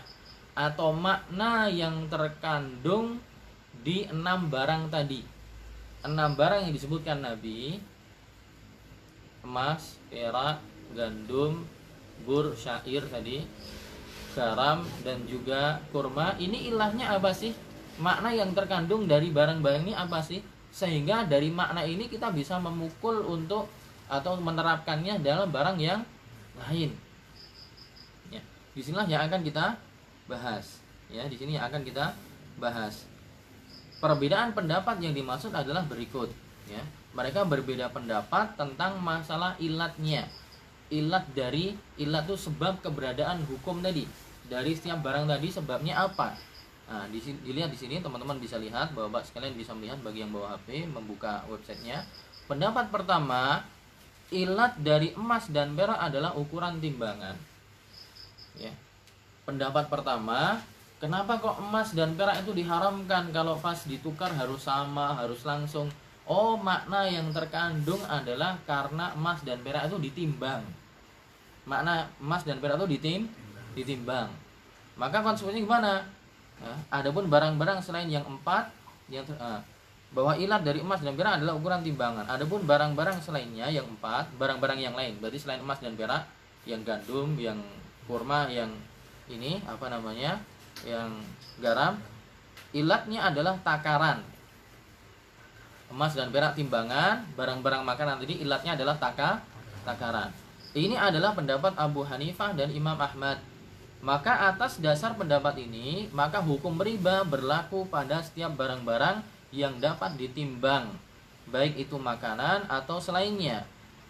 atau makna yang terkandung di 6 barang tadi. 6 barang yang disebutkan Nabi: emas, perak, gandum, bur, syair tadi, garam, dan juga kurma. Ini ilahnya apa sih? Makna yang terkandung dari barang-barang ini apa sih? Sehingga dari makna ini kita bisa memukul untuk atau menerapkannya dalam barang yang lain. Ya, disinilah yang akan kita bahas. Ya, di sini yang akan kita bahas. Perbedaan pendapat yang dimaksud adalah berikut. Ya, mereka berbeda pendapat tentang masalah ilatnya. Ilat itu sebab keberadaan hukum tadi. Dari setiap barang tadi sebabnya apa? Nah, dilihat di sini teman-teman bisa lihat, Bapak sekalian bisa melihat bagi yang bawa HP membuka websitenya. Pendapat pertama, ilat dari emas dan perak adalah ukuran timbangan. Ya. Pendapat pertama, kenapa kok emas dan perak itu diharamkan? Kalau pas ditukar harus sama, harus langsung. Oh, makna yang terkandung adalah karena emas dan perak itu ditimbang. Makna emas dan perak itu ditimbang. Maka konsekuensinya gimana? Nah, adapun barang-barang selain yang 4 bahwa ilat dari emas dan perak adalah ukuran timbangan. Adapun barang-barang selainnya yang 4, barang-barang yang lain, berarti selain emas dan perak, yang gandum, yang kurma, yang ini yang garam, ilatnya adalah takaran. Emas dan perak timbangan, barang-barang makanan tadi ilatnya adalah takaran. Ini adalah pendapat Abu Hanifah dan Imam Ahmad. Maka atas dasar pendapat ini, maka hukum riba berlaku pada setiap barang-barang yang dapat ditimbang, baik itu makanan atau selainnya,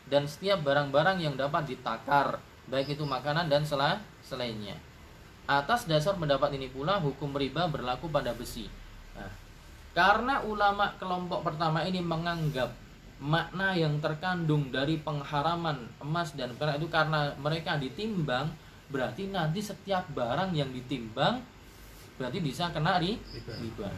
dan setiap barang-barang yang dapat ditakar, baik itu makanan dan selainnya. Atas dasar pendapat ini pula hukum riba berlaku pada besi. Nah, karena ulama kelompok pertama ini menganggap makna yang terkandung dari pengharaman emas dan perak itu karena mereka ditimbang, berarti nanti setiap barang yang ditimbang berarti bisa kena riba.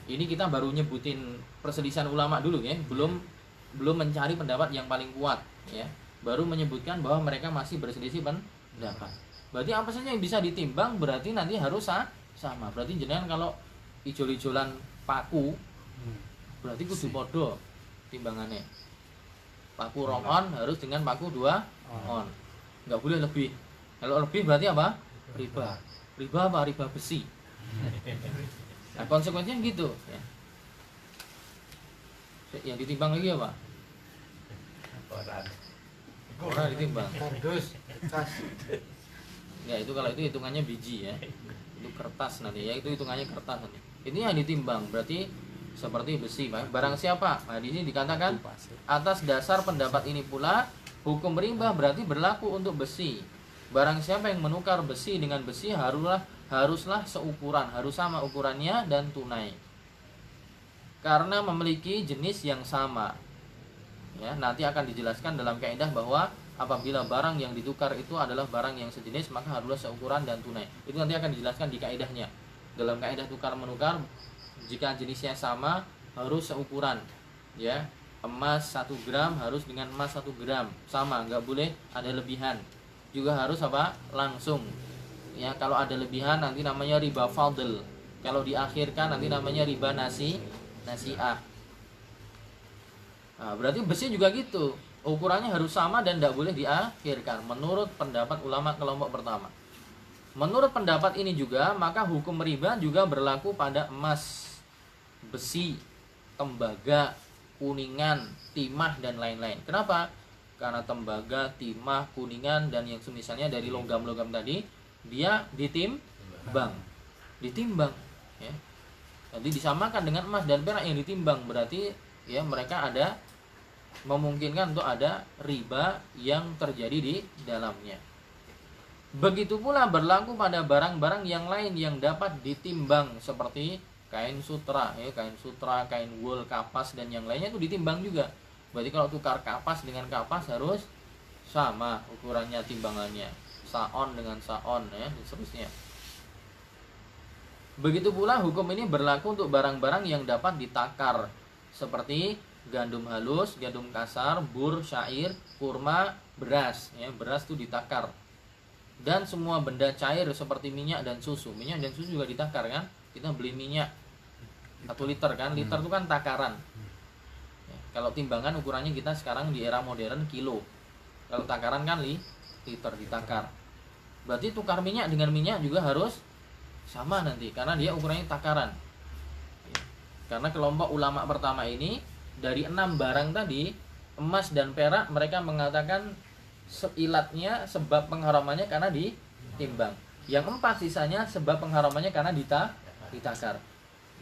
Ini kita baru nyebutin perselisihan ulama dulu ya, belum mencari pendapat yang paling kuat ya. Baru menyebutkan bahwa mereka masih berselisih pendapat. Berarti apa saja yang bisa ditimbang berarti nanti harus sama. Berarti jenengan kalau ijol-ijolan paku berarti kudu podo timbangannya. Paku rong on harus dengan paku 2 on. Nggak boleh lebih. Kalau lebih berarti apa? Riba. Riba apa? Riba besi. Nah, konsekuensinya gitu ya. Yang ditimbang lagi apa? Orang ditimbang. Kardus, kertas. Ya, itu kalau itu hitungannya biji ya. Itu kertas nanti ya, itu hitungannya kertas nanti. Ini yang ditimbang berarti seperti besi, Pak. Barang siapa? Nah, di sini dikatakan atas dasar pendapat ini pula hukum riba berarti berlaku untuk besi. Barang siapa yang menukar besi dengan besi haruslah seukuran, harus sama ukurannya dan tunai. Karena memiliki jenis yang sama. Ya, nanti akan dijelaskan dalam kaidah bahwa apabila barang yang ditukar itu adalah barang yang sejenis maka haruslah seukuran dan tunai. Itu nanti akan dijelaskan di kaidahnya. Dalam kaidah tukar menukar, jika jenisnya sama harus seukuran. Ya, emas 1 gram harus dengan emas 1 gram sama, nggak boleh ada lebihan. Juga harus apa? Langsung. Ya, kalau ada lebihan nanti namanya riba fadl. Kalau diakhirkan nanti namanya riba nasi'ah. Nah, berarti besi juga gitu. Ukurannya harus sama dan tidak boleh diakhirkan menurut pendapat ulama kelompok pertama. Menurut pendapat ini juga, maka hukum riba juga berlaku pada emas, besi, tembaga, kuningan, timah dan lain-lain. Kenapa? Karena tembaga, timah, kuningan dan yang semisalnya dari logam-logam tadi dia ditimbang, ya. Jadi disamakan dengan emas dan perak yang ditimbang, berarti ya mereka ada memungkinkan untuk ada riba yang terjadi di dalamnya. Begitu pula berlaku pada barang-barang yang lain yang dapat ditimbang seperti kain sutra, ya, kain wool, kapas dan yang lainnya itu ditimbang juga. Berarti kalau tukar kapas dengan kapas harus sama ukurannya, timbangannya. Saon dengan saon ya, dan seterusnya. Begitu pula hukum ini berlaku untuk barang-barang yang dapat ditakar seperti gandum halus, gandum kasar, bur, syair, kurma, beras. Ya, beras itu ditakar. Dan semua benda cair seperti minyak dan susu. Minyak dan susu juga ditakar kan? Kita beli minyak 1 liter kan? Liter itu kan takaran. Ya, kalau timbangan ukurannya kita sekarang di era modern kilo. Kalau takaran kan liter ditakar. Berarti tukar minyak dengan minyak juga harus sama nanti karena dia ukurannya takaran. Karena kelompok ulama pertama ini dari 6 barang tadi, emas dan perak, mereka mengatakan ilatnya sebab pengharamannya karena ditimbang. Yang 4 sisanya sebab pengharamannya karena ditakar.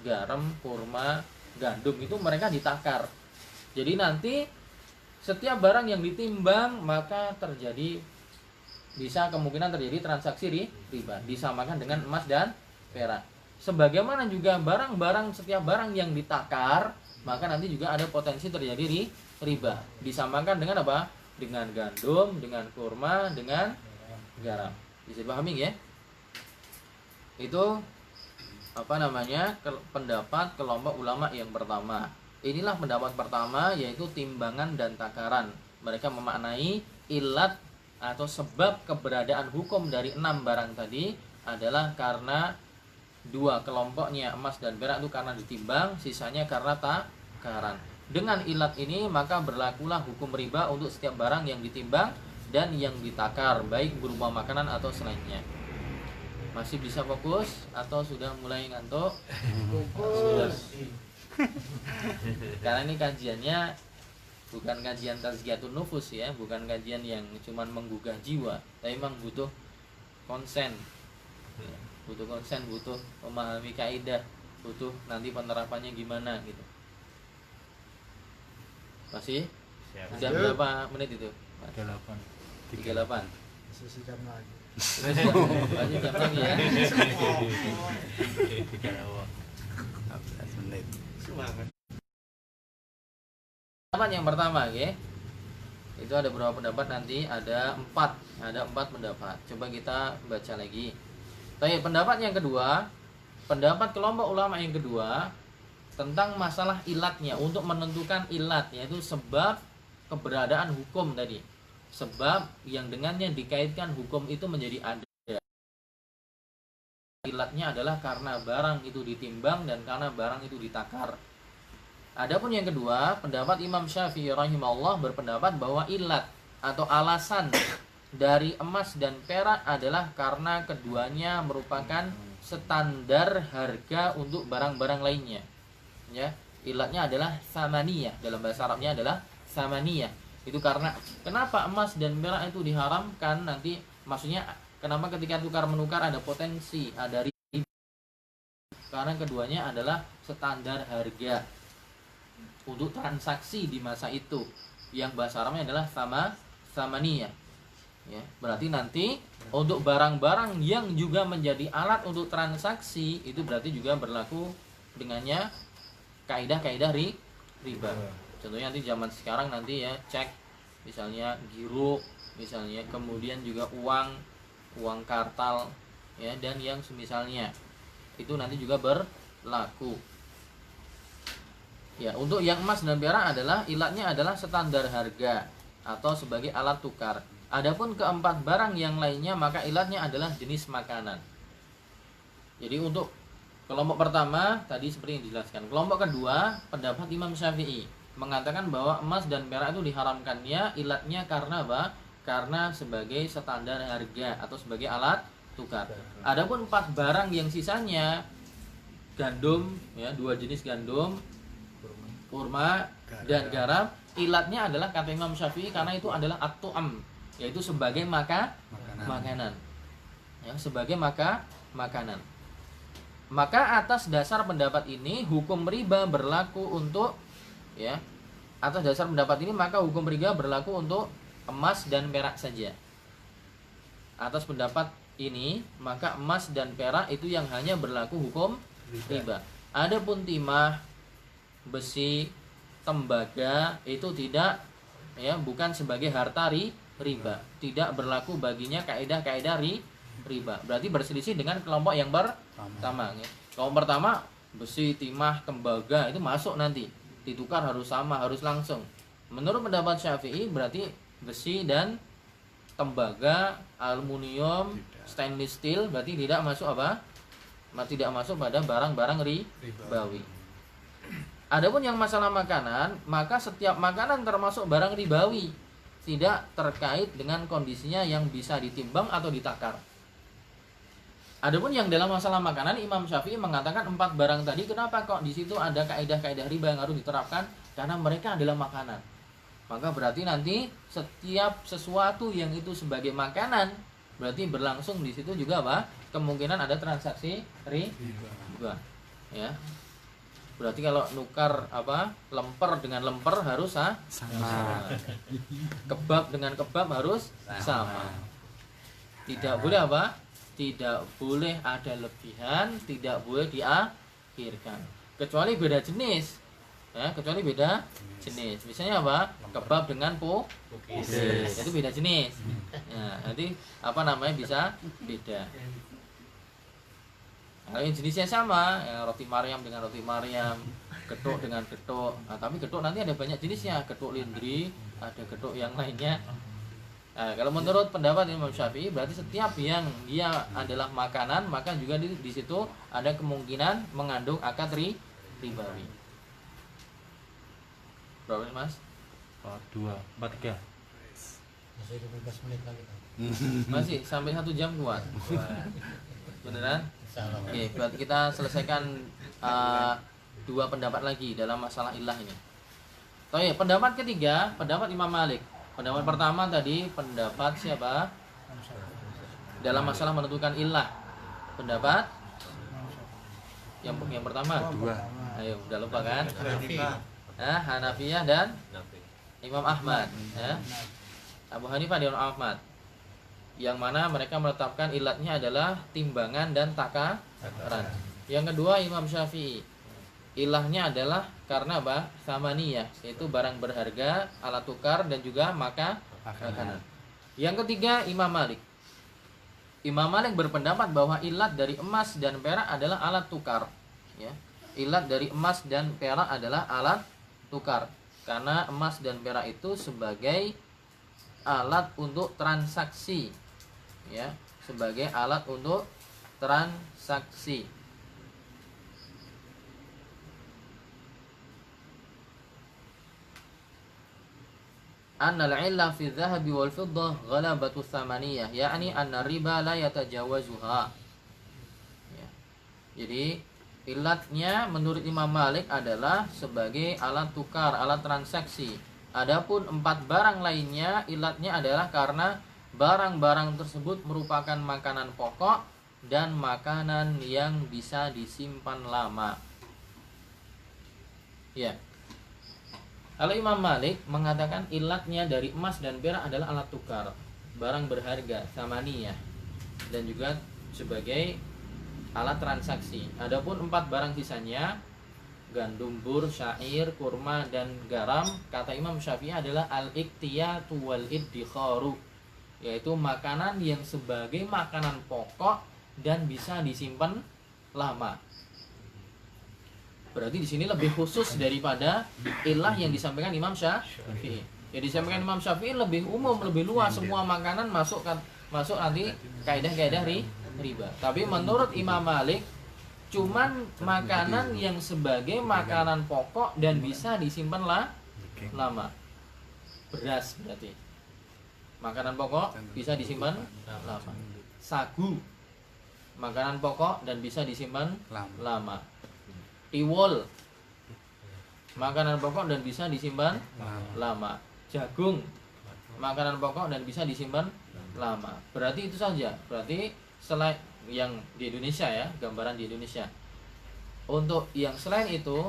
Garam, kurma, gandum itu mereka ditakar. Jadi nanti setiap barang yang ditimbang maka bisa kemungkinan terjadi transaksi riba, disamakan dengan emas dan perak. Sebagaimana juga setiap barang yang ditakar, maka nanti juga ada potensi terjadi riba. Disamakan dengan apa? Dengan gandum, dengan kurma, dengan garam. Bisa dipahami ya? Itu pendapat kelompok ulama yang pertama. Inilah pendapat pertama, yaitu timbangan dan takaran. Mereka memaknai ilat atau sebab keberadaan hukum dari 6 barang tadi adalah karena 2 kelompoknya emas dan perak itu karena ditimbang, sisanya karena takaran. Dengan ilat ini maka berlakulah hukum riba untuk setiap barang yang ditimbang dan yang ditakar, baik berupa makanan atau selainnya. Masih bisa fokus atau sudah mulai ngantuk? Fokus. Karena ini kajiannya bukan kajian tazkiyatun nufus ya, bukan kajian yang cuman menggugah jiwa, tapi memang butuh konsen. Butuh konsen, butuh memahami kaidah, butuh nanti penerapannya gimana gitu. Masih? Sudah berapa menit itu? 38. Sesi jam lagi. Masih jam lagi ya. 15 menit. Semangat. Pendapat yang pertama ya. Itu ada berapa pendapat nanti? Ada 4 pendapat. Coba kita baca lagi. Tapi pendapat yang kedua, pendapat kelompok ulama yang kedua tentang masalah ilatnya, untuk menentukan ilat, yaitu sebab keberadaan hukum tadi. Sebab yang dengannya dikaitkan hukum itu menjadi ada. Ilatnya adalah karena barang itu ditimbang dan karena barang itu ditakar. Adapun yang kedua, pendapat Imam Syafi'i rahimahullah berpendapat bahwa ilat atau alasan dari emas dan perak adalah karena keduanya merupakan standar harga untuk barang-barang lainnya. Ya, ilatnya adalah samaniyah, dalam bahasa Arabnya adalah samaniyah. Itu karena kenapa emas dan perak itu diharamkan nanti, maksudnya kenapa ketika tukar menukar ada potensi, ada riba, karena keduanya adalah standar harga untuk transaksi di masa itu, yang bahasa Arabnya adalah samaniyah. Ya, berarti nanti untuk barang-barang yang juga menjadi alat untuk transaksi itu berarti juga berlaku dengannya kaidah-kaidah riba. Contohnya nanti zaman sekarang nanti ya, cek misalnya giro misalnya, kemudian juga uang kartal ya, dan yang semisalnya itu nanti juga berlaku. Ya, untuk yang emas dan perak adalah ilatnya adalah standar harga atau sebagai alat tukar. Adapun keempat barang yang lainnya maka ilatnya adalah jenis makanan. Jadi untuk kelompok pertama tadi seperti yang dijelaskan. Kelompok kedua, pendapat Imam Syafi'i mengatakan bahwa emas dan perak itu diharamkannya ilatnya karena apa? Karena sebagai standar harga atau sebagai alat tukar. Adapun 4 barang yang sisanya, gandum ya, 2 jenis gandum, kurma dan garam, ilatnya adalah kata Imam Syafi'i karena itu adalah at-tu'am, yaitu sebagai makanan. Ya, sebagai makanan. Maka atas dasar pendapat ini hukum riba berlaku untuk ya. Atas dasar pendapat ini maka hukum riba berlaku untuk emas dan perak saja. Atas pendapat ini maka emas dan perak itu yang hanya berlaku hukum riba. Adapun timah, besi, tembaga itu tidak ya, bukan sebagai harta riba, tidak berlaku baginya kaidah-kaidah riba. Berarti berselisih dengan kelompok yang pertama ya. Kelompok pertama besi, timah, tembaga itu masuk nanti ditukar harus sama, harus langsung. Menurut pendapat Syafi'i berarti besi dan tembaga, aluminium, stainless steel berarti tidak masuk apa? Tidak masuk pada barang-barang ribawi. Adapun yang masalah makanan, maka setiap makanan termasuk barang ribawi, tidak terkait dengan kondisinya yang bisa ditimbang atau ditakar. Adapun yang dalam masalah makanan, Imam Syafi'i mengatakan 4 barang tadi, kenapa kok di situ ada kaidah-kaidah riba yang harus diterapkan? Karena mereka adalah makanan. Maka berarti nanti setiap sesuatu yang itu sebagai makanan, berarti berlangsung di situ juga apa? Kemungkinan ada transaksi riba. Ya. Berarti kalau nukar apa? Lemper dengan lemper harus sama. Kebab dengan kebab harus sama. Tidak boleh apa? Tidak boleh ada lebihan, tidak boleh diakhirkan. Kecuali beda jenis. Ya, kecuali beda jenis. Misalnya apa? Kebab dengan pukis. Itu beda jenis. Ya, nanti apa namanya bisa beda. Kalau yang jenisnya sama, ya, roti Maryam dengan roti Maryam, getuk dengan getuk. Nah, tapi getuk nanti ada banyak jenisnya, getuk lindri, ada getuk yang lainnya. Nah, kalau menurut pendapat Imam Syafi'i berarti setiap yang dia adalah makanan maka juga di situ ada kemungkinan mengandung akad ribawi. Berapa nih, Mas? 2, 4, 3. Masih 15 menit lagi kan? Masih sampai 1 jam kuat. Beneran? Insyaallah. Oke, berarti kita selesaikan 2 pendapat lagi dalam masalah ilah ini. Oke, pendapat ketiga, pendapat Imam Malik. Pendapat pertama tadi pendapat siapa? Dalam masalah menentukan ilah. Pendapat yang pertama. 2. Ayo, udah lupa kan? Hanafiyah dan Imam Ahmad, ya. Abu Hanifah dan Imam Ahmad. Yang mana mereka menetapkan ilatnya adalah timbangan dan takaran. Yang kedua Imam Syafi'i. Ilahnya adalah karena apa? Samaniyah, yaitu barang berharga, alat tukar dan juga makanan. Yang ketiga Imam Malik. Imam Malik berpendapat bahwa ilat dari emas dan perak adalah alat tukar. Ya. Ilat dari emas dan perak adalah alat tukar. Karena emas dan perak itu sebagai alat untuk transaksi. Ya, sebagai alat untuk transaksi. Annal illa fi dhahabi wal fiddah ghalabatu tsamaniyah, yakni anna riba la yatajawazuha. Ya. Jadi ilatnya menurut Imam Malik adalah sebagai alat tukar, alat transaksi. Adapun 4 barang lainnya ilatnya adalah karena barang-barang tersebut merupakan makanan pokok dan makanan yang bisa disimpan lama. Ya. Kalau Imam Malik mengatakan ilatnya dari emas dan perak adalah alat tukar, barang berharga, samaniyah, dan juga sebagai alat transaksi. Adapun 4 barang sisanya, gandum, bur, syair, kurma, dan garam, kata Imam Syafi'i adalah al-iktiyatu wal iddikharu, yaitu makanan yang sebagai makanan pokok dan bisa disimpan lama. Berarti di sini lebih khusus daripada ilah yang disampaikan Imam Syafi'i. Yang disampaikan Imam Syafi'i lebih umum, lebih luas, semua makanan masuk nanti kaidah-kaidah riba. Tapi menurut Imam Malik cuman makanan yang sebagai makanan pokok dan bisa disimpan lama. Beras berarti. Makanan pokok bisa disimpan lama. Sagu makanan pokok dan bisa disimpan lama. Tiwul makanan pokok dan bisa disimpan lama. Jagung makanan pokok dan bisa disimpan lama. Berarti itu saja. Berarti selain yang di Indonesia ya, gambaran di Indonesia. Untuk yang selain itu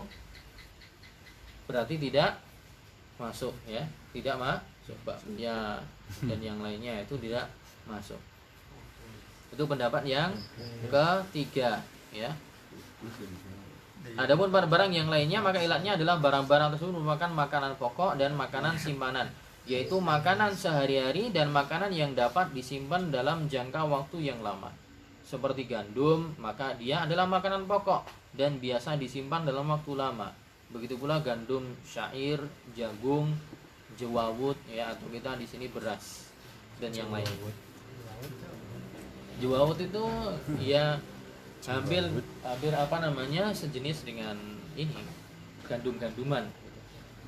berarti tidak masuk ya, tidak masuk bakpia dan yang lainnya itu tidak masuk. Itu pendapat yang ketiga ya. Adapun pada barang yang lainnya maka ilatnya adalah barang-barang tersebut merupakan makanan pokok dan makanan simpanan, yaitu makanan sehari-hari dan makanan yang dapat disimpan dalam jangka waktu yang lama. Seperti gandum, maka dia adalah makanan pokok dan biasa disimpan dalam waktu lama. Begitu pula gandum, syair, jagung, jewawut ya, atau kita di sini beras dan yang lain. Jewawut itu ya hampir apa namanya sejenis dengan ini gandum-ganduman.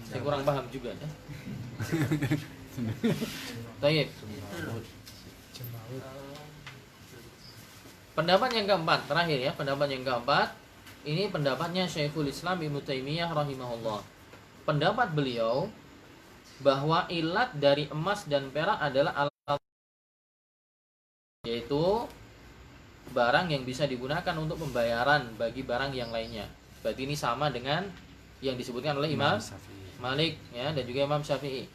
Saya kurang paham juga ya. Baik. Pendapat yang keempat terakhir ya, pendapat yang keempat ini pendapatnya Syekhul Islam Ibnu Taimiyah rahimahullah. Pendapat beliau bahwa ilat dari emas dan perak adalah alat, yaitu barang yang bisa digunakan untuk pembayaran bagi barang yang lainnya. Berarti ini sama dengan yang disebutkan oleh Imam Malik ya, dan juga Imam Syafi'i.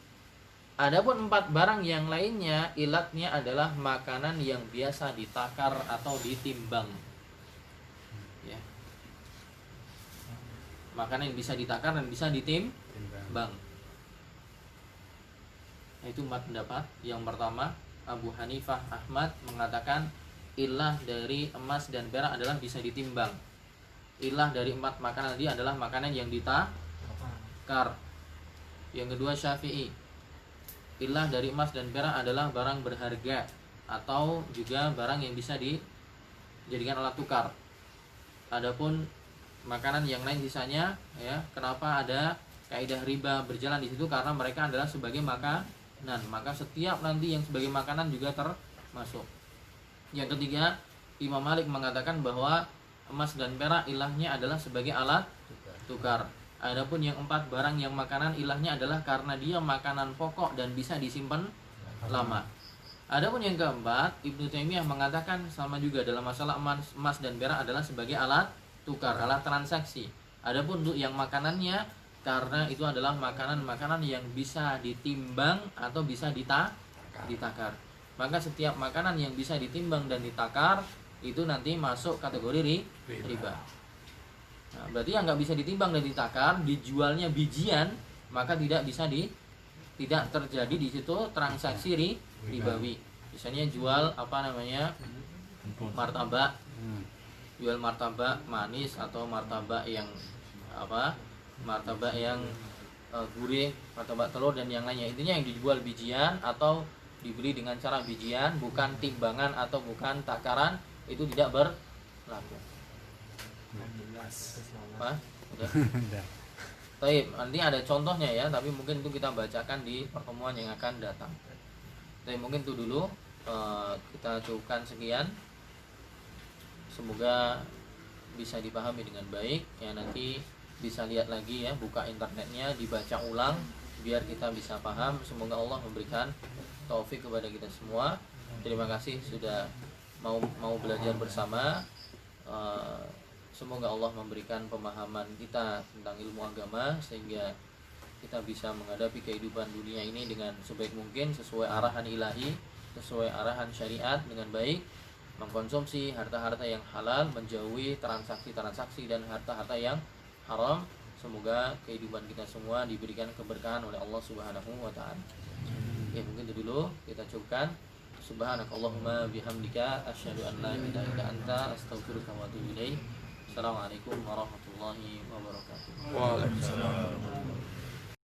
Adapun 4 barang yang lainnya ilatnya adalah makanan yang biasa ditakar atau ditimbang. Ya. Makanan yang bisa ditakar dan bisa ditimbang. Itu 4 pendapat. Yang pertama, Abu Hanifah Ahmad mengatakan ilah dari emas dan perak adalah bisa ditimbang. Ilah dari 4 makanan tadi adalah makanan yang ditakar. Yang kedua Syafi'i, ilah dari emas dan perak adalah barang berharga atau juga barang yang bisa dijadikan alat tukar. Adapun makanan yang lain sisanya ya, kenapa ada kaidah riba berjalan di situ? Karena mereka adalah sebagai makanan, maka setiap nanti yang sebagai makanan juga termasuk. Yang ketiga, Imam Malik mengatakan bahwa emas dan perak ilahnya adalah sebagai alat tukar. Adapun yang 4 barang yang makanan ilahnya adalah karena dia makanan pokok dan bisa disimpan lama. Adapun yang keempat, Ibnu Taimiyah mengatakan sama juga dalam masalah emas dan perak adalah sebagai alat tukar, alat transaksi. Adapun untuk yang makanannya karena itu adalah makanan-makanan yang bisa ditimbang atau bisa ditakar. Maka setiap makanan yang bisa ditimbang dan ditakar itu nanti masuk kategori riba. Nah, berarti yang nggak bisa ditimbang dan ditakar, dijualnya bijian, maka tidak tidak terjadi di situ transaksi ribawi. Misalnya jual apa namanya martabak, jual martabak manis atau martabak yang gurih, martabak telur dan yang lainnya. Intinya yang dijual bijian atau dibeli dengan cara bijian, bukan timbangan atau bukan takaran, itu tidak berlaku. Apa? Udah. Taib, nanti ada contohnya ya, tapi mungkin itu kita bacakan di pertemuan yang akan datang. Tapi mungkin itu dulu, kita cukupkan sekian. Semoga bisa dipahami dengan baik. Ya nanti bisa lihat lagi ya, buka internetnya, dibaca ulang biar kita bisa paham. Semoga Allah memberikan taufik kepada kita semua. Terima kasih sudah mau belajar bersama. Semoga Allah memberikan pemahaman kita tentang ilmu agama sehingga kita bisa menghadapi kehidupan dunia ini dengan sebaik mungkin, sesuai arahan ilahi, sesuai arahan syariat dengan baik, mengkonsumsi harta-harta yang halal, menjauhi transaksi-transaksi dan harta-harta yang haram. Semoga kehidupan kita semua diberikan keberkahan oleh Allah Subhanahu wa taala. Ya, mungkin itu dulu kita cukupkan. Subhanakallahumma bihamdika asyhadu an la ilaha illa anta astaghfiruka wa atubu ilaik. Assalamualaikum warahmatullahi wabarakatuh. Waalaikumsalam.